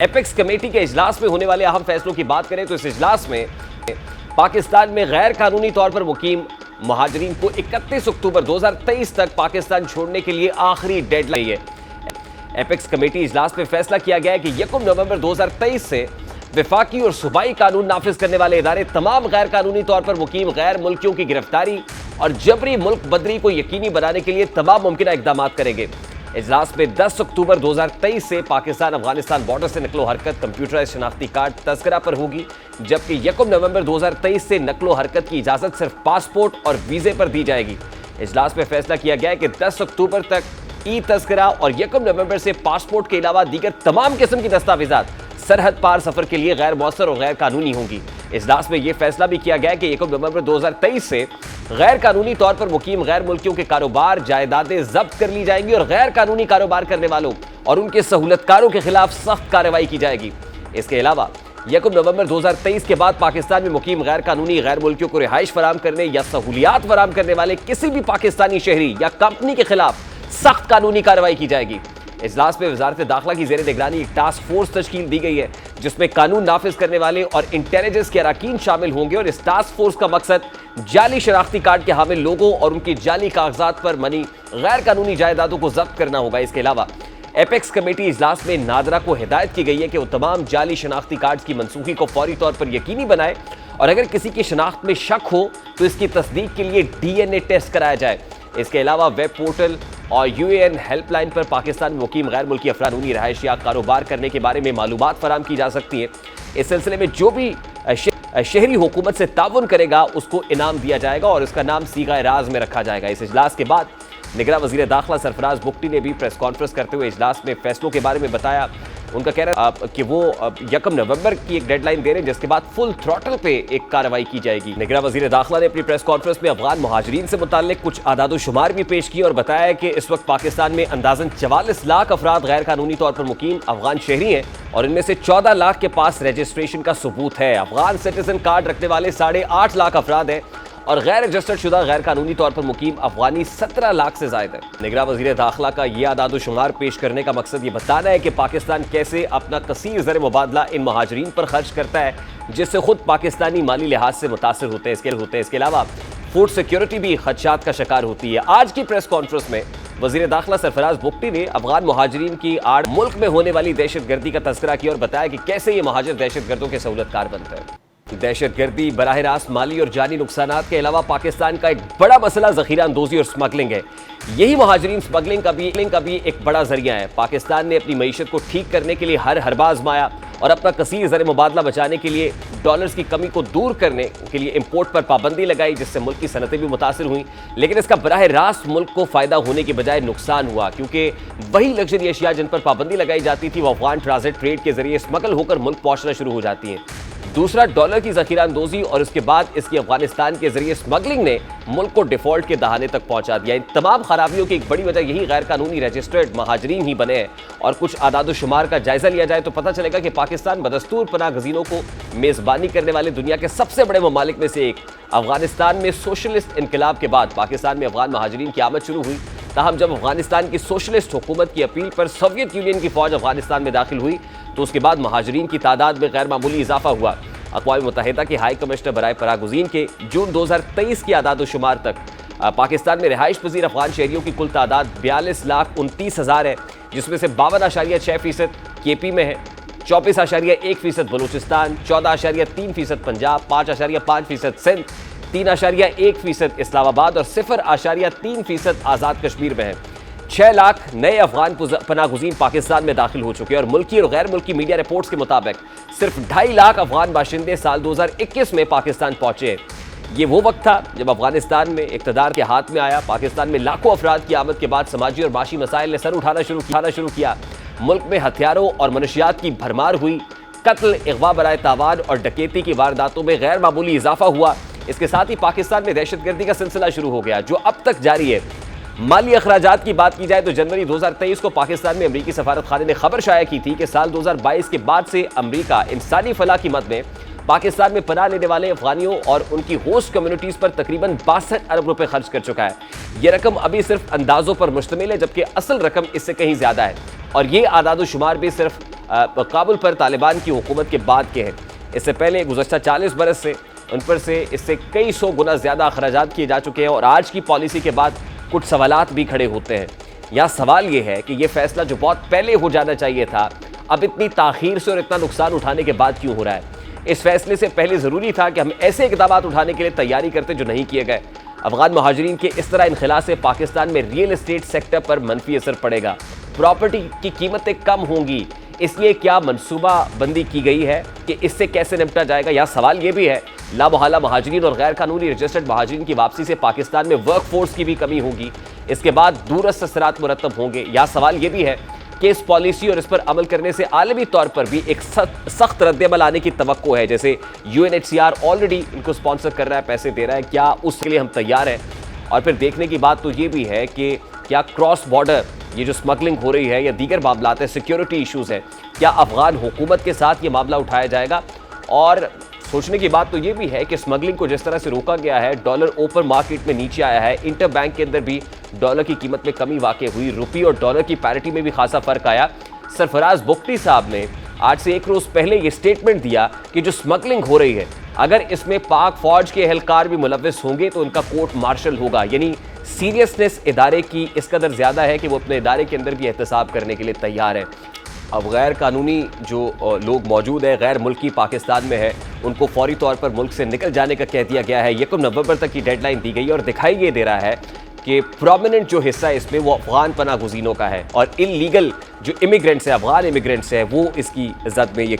Apex committee के इजलास में होने वाले अहम फैसलों की बात करें तो इस इजलास में पाकिस्तान में गैर कानूनी तौर पर मुकीम महाजरीन को 31 अक्टूबर 2023 तक पाकिस्तान छोड़ने के लिए आखिरी डेडलाइन है। एपेक्स कमेटी इजलास में फैसला किया गया है कि 1 नवंबर 2023 से वफाकी और सूबाई कानून नाफिज करने वाले इदारे तमाम गैर कानूनी तौर पर मुकीम गैर मुल्कियों की गिरफ्तारी और जबरी मुल्क बदरी को यकीनी बनाने के लिए तमाम मुमकिन इकदाम करेंगे। इजलास में 10 अक्टूबर 2023 से पाकिस्तान अफगानिस्तान बॉर्डर से नकलो हरकत कंप्यूटराइज शनाख्ती कार्ड तस्करा पर होगी, जबकि 1 नवंबर 2023 से नकलो हरकत की इजाजत सिर्फ पासपोर्ट और वीजे पर दी जाएगी। इजलास में फैसला किया गया है कि 10 अक्टूबर तक ई तस्करा और 1 नवंबर से पासपोर्ट के अलावा दीगर तमाम किस्म की दस्तावेजात सरहद पार सफर के लिए गैर मौसर और गैर कानूनी होंगी। इजलास में यह फैसला भी किया गया कि 1 नवंबर 2023 से गैर कानूनी तौर पर मुकीम गैर मुल्कियों के कारोबार जायदादें जब्त कर ली जाएंगी और गैर कानूनी कारोबार करने वालों और उनके सहूलतकारों के खिलाफ सख्त कार्रवाई की जाएगी। इसके अलावा 1 नवंबर 2023 के बाद पाकिस्तान में मुकीम गैर कानूनी गैर मुल्कियों को रिहाइश फराम करने या सहूलियात फराम करने वाले किसी भी पाकिस्तानी शहरी या कंपनी के खिलाफ सख्त कानूनी कार्रवाई की जाएगी। इजलास में वजारत दाखिला की जेर निगरानी एक टास्क फोर्स तश्कील दी गई है, जिसमें कानून नाफिज करने वाले और इंटेलिजेंस के अरकान शामिल होंगे और इस टास्क फोर्स का मकसद जाली शनाख्ती कार्ड के हामिल लोगों और उनकी जाली कागजात पर मनी गैर कानूनी जायदादों को जब्त करना होगा। इसके अलावा एपेक्स कमेटी इजलास में नादरा को हिदायत की गई है कि वो तमाम जाली शनाख्ती कार्ड की मनसूखी को फौरी तौर पर यकीनी बनाए और अगर किसी की शनाख्त में शक हो तो इसकी तस्दीक के लिए DNA टेस्ट कराया जाए। इसके अलावा वेब पोर्टल और UAN हेल्पलाइन पर पाकिस्तान में मुकीम गैर मुल्की अफराद रहायश या कारोबार करने के बारे में मालूमात फराम की जा सकती है। इस सिलसिले में जो भी शहरी हुकूमत से ताउन करेगा उसको इनाम दिया जाएगा और इसका नाम सीगा राज में रखा जाएगा। इस इजलास के बाद निगरान वजीर दाखिला सरफराज बुगटी ने भी प्रेस कॉन्फ्रेंस करते हुए इजलास में फैसलों के बारे में बताया। उनका कहना कि वो 1 नवंबर की एक डेडलाइन दे रहे हैं, जिसके बाद फुल थ्रॉटल पे एक कार्रवाई की जाएगी। निगरान वजीर दाखिला ने अपनी प्रेस कॉन्फ्रेंस में अफगान महाजरीन से मुताल्लिक कुछ आदादो शुमार भी पेश किए और बताया कि इस वक्त पाकिस्तान में अंदाजन 44 लाख अफराद गैर कानूनी तौर पर मुकीम अफगान शहरी हैं और इनमें से 14 लाख के पास रजिस्ट्रेशन का सबूत है। अफगान सिटीजन कार्ड रखने वाले 8.5 लाख अफराद हैं और गैर रजिस्टर्ड शुदा गैर कानूनी तौर पर मुकीम अफगानी 17 लाख से ज्यादा है। निगरान वजीर दाखिला का यह आदादो शुमार पेश करने का मकसद ये बताना है कि पाकिस्तान कैसे अपना कसीर ज़र मुबादला इन महाजरीन पर खर्च करता है, जिससे खुद पाकिस्तानी माली लिहाज से मुतासर होते हैं। इसके अलावा फूड सिक्योरिटी भी खदशात का शिकार होती है। आज की प्रेस कॉन्फ्रेंस में वजीर दाखिला सरफराज बुगटी ने अफगान महाजरीन की आड़ मुल्क में होने वाली दहशतगर्दी का तस्करा किया और बताया कि कैसे ये महाजर दहशतगर्दों के सहूलतकार बनते हैं। दहशतगर्दी बराह रास्त माली और जानी नुकसानात के अलावा पाकिस्तान का एक बड़ा मसला ज़ख़ीरा अंदोज़ी और स्मगलिंग है। यही महाजरीन स्मगलिंग का भी एक बड़ा जरिया है। पाकिस्तान ने अपनी मईशत को ठीक करने के लिए हर हरबा आजमाया और अपना कसीर ज़र मुबादला बचाने के लिए डॉलर्स की कमी को दूर करने के लिए इम्पोर्ट पर पाबंदी लगाई, जिससे मुल्क की सनतें भी मुतासर हुई। लेकिन इसका बराह रास्त मुल्क को फ़ायदा होने के बजाय नुकसान हुआ, क्योंकि वही लग्जरी अशिया जिन पर पाबंदी लगाई जाती थी वो अफगान ट्रांजिट ट्रेड के जरिए स्मगल होकर मुल्क पहुँचना शुरू हो जाती हैं। दूसरा, डॉलर की ज़ख़ीरा अंदोज़ी और उसके बाद इसकी अफगानिस्तान के जरिए स्मगलिंग ने मुल्क को डिफ़ॉल्ट के दहाने तक पहुंचा दिया। इन तमाम खराबियों की एक बड़ी वजह यही गैर कानूनी रजिस्टर्ड महाजरीन ही बने हैं। और कुछ आदाद शुमार का जायजा लिया जाए तो पता चलेगा कि पाकिस्तान बदस्तूर पनाह गज़ीनों को मेज़बानी करने वाले दुनिया के सबसे बड़े ममालिक में से एक। अफगानिस्तान में सोशलिस्ट इनकलाब के बाद पाकिस्तान में अफगान महाजरीन की आमद शुरू हुई। ताहम जब अफगानिस्तान की सोशलिस्ट हुकूमत की अपील पर सोवियत यूनियन की फौज अफगानिस्तान में दाखिल हुई तो उसके बाद महाजरीन की तादाद में गैर मामूली इजाफा हुआ। अक़वाम मुत्तहिदा के हाई कमिश्नर बराए परागुज़ीन के जून 2023 की आदाद शुमार तक पाकिस्तान में रिहाइश पजीर अफगान शहरियों की कुल तादाद 42,29,000 है, जिसमें से 52.6% KP में है, 24.1% बलूचिस्तान, 14.3% पंजाब, 5.5% सिंध, 3.1% इस्लामाबाद और 0.3% आज़ाद कश्मीर में है। 6 लाख नए अफगान पनागुज़ीन पाकिस्तान में दाखिल हो चुके हैं और मुल्की और गैर मुल्की मीडिया रिपोर्ट्स के मुताबिक सिर्फ 2.5 लाख अफगान बाशिंदे साल 2021 में पाकिस्तान पहुंचे। ये वो वक्त था जब अफगानिस्तान में इक़्तिदार के हाथ में आया। पाकिस्तान में लाखों अफराद की आमद के बाद समाजी और माशी मसाइल ने सर उठाना शुरू किया। मुल्क में हथियारों और मनशियात की भरमार हुई। कत्ल, अगवा बराए तावान और डकैती की वारदातों में गैर मामूली इजाफा हुआ। इसके साथ ही पाकिस्तान में दहशतगर्दी का सिलसिला शुरू हो गया, जो अब तक जारी है। माली अखराजात की बात की जाए तो जनवरी 2023 को पाकिस्तान में अमरीकी सफारत खाने ने खबर शाया की थी कि साल 2022 के बाद से अमरीका इंसानी फलाह की मद में पाकिस्तान में पनाह लेने वाले अफगानियों और उनकी होस्ट कम्युनिटीज़ पर तकरीबन 62 अरब रुपए खर्च कर चुका है। यह रकम अभी सिर्फ अंदाजों पर मुश्तमिल है, जबकि असल रकम इससे कहीं ज़्यादा है और ये आदाद शुमार भी सिर्फ काबुल पर तालिबान की हुकूमत के बाद के हैं। इससे पहले गुज़श्ता 40 बरस से उन पर से इससे कई सौ गुना ज़्यादा अखराजात किए जा चुके हैं और आज की पॉलिसी के बाद कुछ सवालात भी खड़े होते हैं। यहाँ सवाल ये है कि ये फैसला जो बहुत पहले हो जाना चाहिए था, अब इतनी ताख़ीर से और इतना नुकसान उठाने के बाद क्यों हो रहा है? इस फैसले से पहले ज़रूरी था कि हम ऐसे इक़दाम उठाने के लिए तैयारी करते जो नहीं किए गए। अफ़गान महाजरीन के इस तरह इनखला से पाकिस्तान में रियल एस्टेट सेक्टर पर मनफी असर पड़ेगा, प्रॉपर्टी की कीमतें कम होंगी। इसलिए क्या मनसूबा बंदी की गई है कि इससे कैसे निपटा जाएगा? या सवाल ये भी है, लामहल्ला महाजरीन और गैर कानूनी रजिस्टर्ड महाजरीन की वापसी से पाकिस्तान में वर्क फोर्स की भी कमी होगी, इसके बाद दूरस्थ असरात मुरतब होंगे। या सवाल ये भी है कि इस पॉलिसी और इस पर अमल करने से आलमी तौर पर भी एक सख्त रद्द-ए-अमल आने की तवक्को है। जैसे UNHCR ऑलरेडी इनको स्पॉन्सर कर रहा है, पैसे दे रहा है, क्या उसके लिए हम तैयार हैं? और फिर देखने की बात तो ये भी है कि क्या क्रॉस बॉर्डर ये जो स्मगलिंग हो रही है या दीगर मामला है, सिक्योरिटी इशूज़ है, क्या अफ़गान हुकूमत के साथ ये मामला उठाया जाएगा? और सोचने की बात तो ये भी है कि स्मगलिंग को जिस तरह से रोका गया है, डॉलर ओपन मार्केट में नीचे आया है, इंटर बैंक के अंदर भी डॉलर की कीमत में कमी वाक़ई हुई, रुपये और डॉलर की पैरिटी में भी खासा फ़र्क आया। सरफराज बुख्ती साहब ने आज से एक रोज़ पहले ये स्टेटमेंट दिया कि जो स्मगलिंग हो रही है, अगर इसमें पाक फ़ौज के एहलकार भी मुलव्वस होंगे तो उनका कोर्ट मार्शल होगा। यानी सीरियसनेस इदारे की इस कदर ज़्यादा है कि वो अपने इदारे के अंदर भी एहतसाब करने के लिए तैयार है। अब गैर कानूनी जो लोग मौजूद हैं, गैर मुल्की पाकिस्तान में है, उनको फौरी तौर पर मुल्क से निकल जाने का कह दिया गया है। 1 नवंबर तक की डेडलाइन दी गई है और दिखाई ये दे रहा है कि प्रोमिनेंट जो हिस्सा है इसमें वो अफ़गान पनाह गुज़ीनों का है और इलीगल जो इमिग्रेंट्स है, अफ़गान इमिग्रेंट्स है, वो इसकी ज़द में ये